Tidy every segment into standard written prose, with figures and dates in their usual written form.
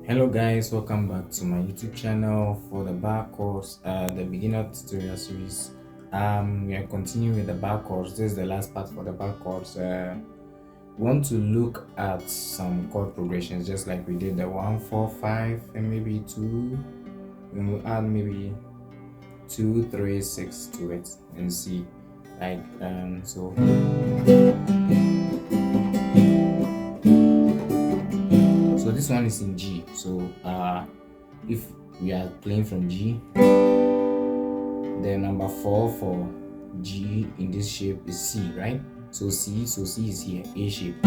Hello guys, welcome back to my YouTube channel for the Barre course, the beginner tutorial series. We are continuing with the Barre course. This is the last part for the Barre course. We want to look at some chord progressions just like we did the 1 4 5 and maybe 2. Then we'll add maybe 2 3 6 to it and see like so this one is in G. So if we are playing from G, the number 4 for G in this shape is C, right? So C is here, A shape.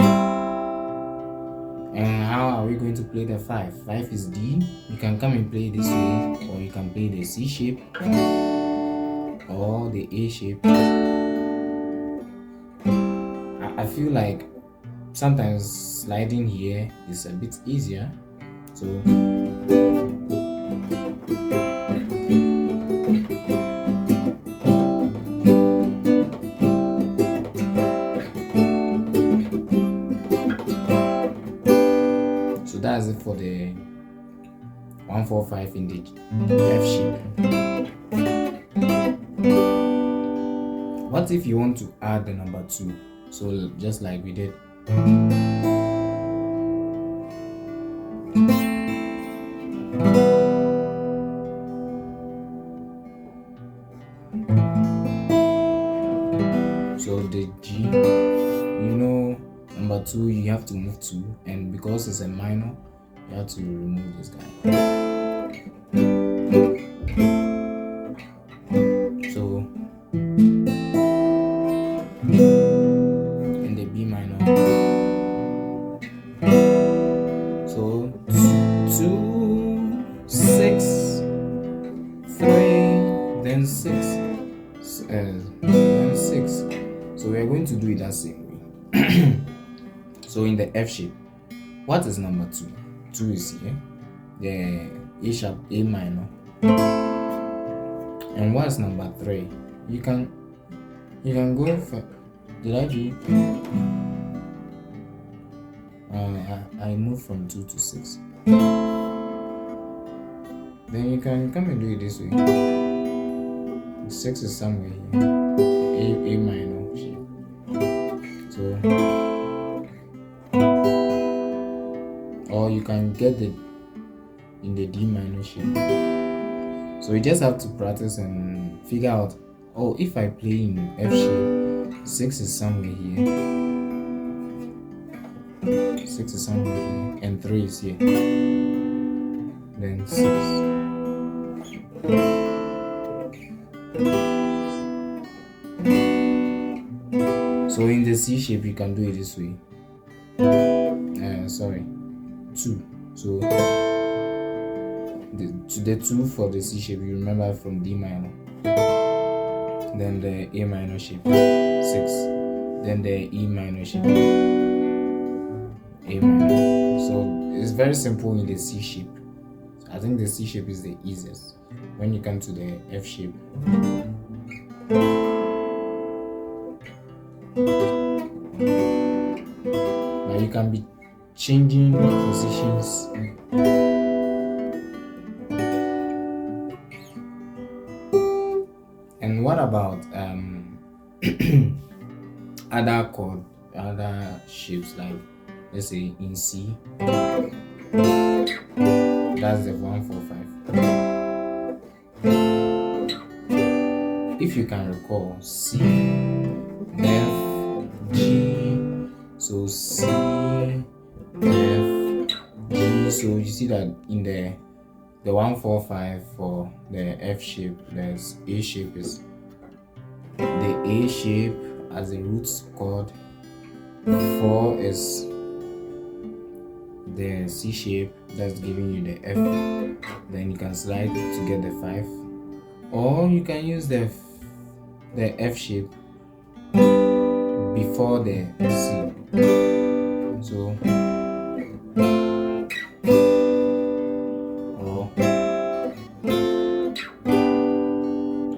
And how are we going to play the 5? 5 is D. You can come and play this way, or you can play the C shape or the A shape. I feel like sometimes sliding here is a bit easier. So that's it for the 1 4 5 in the F shape. What if you want to add the number 2? So just like we did. So the G, number 2, you have to move 2, and because it's a minor, you have to remove this guy. So in the B minor, so 2 6 3 then 6 then 6. So we are going to do it that same way. So in the F shape, what is number 2? 2 is here, the A sharp, A minor. And what's number 3? You can go for, did I do? I moved from 2 to 6. Then you can come and do it this way. 6 is somewhere here, A minor shape. So, or you can get it in the D minor shape. So you just have to practice and figure out, oh, if I play in F shape, 6 is somewhere here, 6 is somewhere here, and 3 is here, then 6. So in the C shape, you can do it this way. 2. So the 2 for the C shape, you remember from D minor. Then the A minor shape, 6. Then the E minor shape, A minor. So it's very simple in the C shape. I think the C shape is the easiest. When you come to the F shape, but you can be changing positions. And what about other shapes, like let's say in C, that's the 1 4 5. If you can recall, C, F, G, so C, F, G. So you see that in the 1 4 5 for the F shape, there's A shape is the A shape as the root chord, 4 is the C shape that's giving you the F. Then you can slide to get the 5, or you can use the F shape before the C. So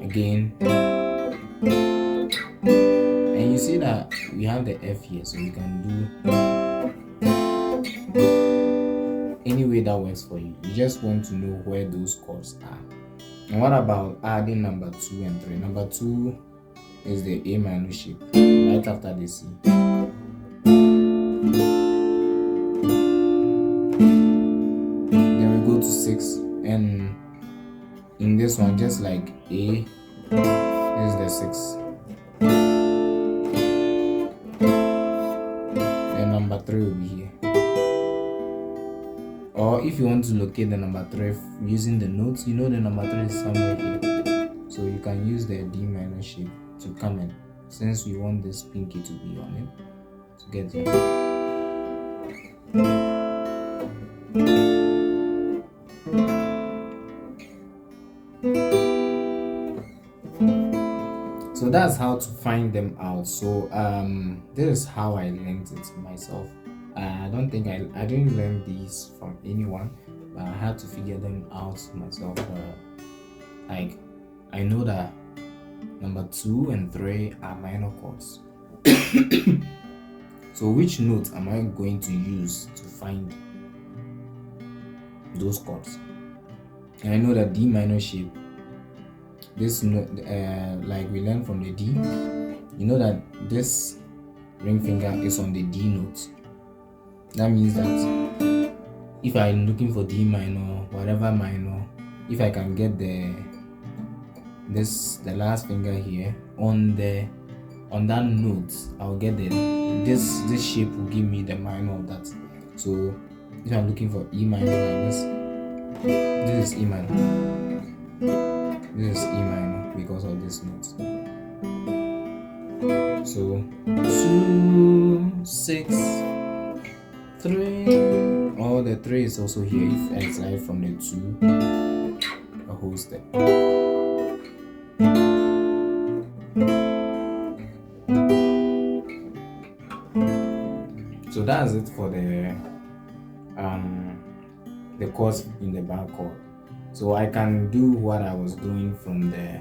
again, and you see that we have the F here, so we can do any way that works for you. You just want to know where those chords are. And what about adding number 2 and 3? Number 2 is the A minor shape right after the C. Then we go to 6, and in this one, just like A, this is the 6. Then number 3 will be here. Or if you want to locate the number 3 using the notes, you know the number 3 is somewhere here. So you can use the D minor shape to come in, since we want this pinky to be on it to get here. So that's how to find them out. So this is how I learned it myself. I don't think I didn't learn these from anyone, but I had to figure them out myself. Like, I know that number 2 and 3 are minor chords. So which note am I going to use to find those chords? And I know that D minor shape, this note, like we learned from the D, you know that this ring finger is on the D note. That means that if I'm looking for D minor, whatever minor, if I can get the last finger here on that note, I'll get this shape will give me the minor of that. So if I'm looking for E minor like this is E minor. This is E minor because of this note. So 2, 6, 3. All the 3 is also here. If I extract from the 2, a whole step. So that's it for the chords in the bar chord. So I can do what I was doing from the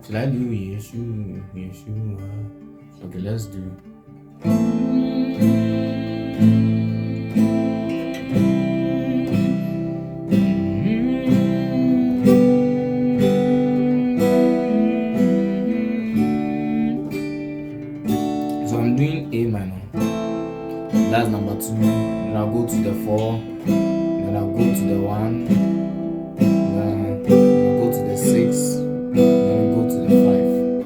should I do Yeshua? Okay, let's do. So I'm doing A minor. That's number 2. Then I'll go to the 4. Then I'll go to the 1. Then I'll go to the 6. Then I'll go to the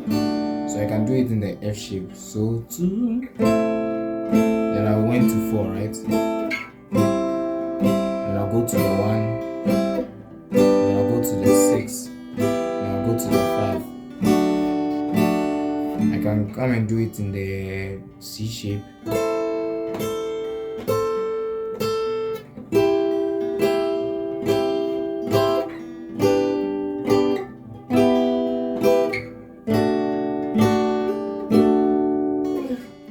5. So I can do it in the F shape. So 2. Then I went to 4, right? Then I'll go to the 1. Then I'll go to the 6. Then I'll go to the 5. I can come and do it in the C shape.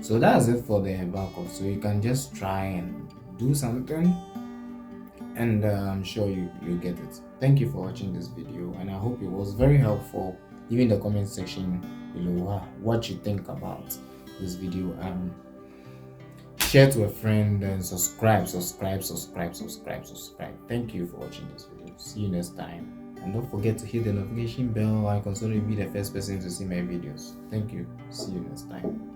So that's it for the bar chord. So you can just try and do something, and I'm sure you get it. Thank you for watching this video, and I hope it was very helpful. Leave in the comment section below what you think about this video. Share to a friend and subscribe. Thank you for watching this video. See you next time. And don't forget to hit the notification bell icon so you'll be the first person to see my videos. Thank you. See you next time.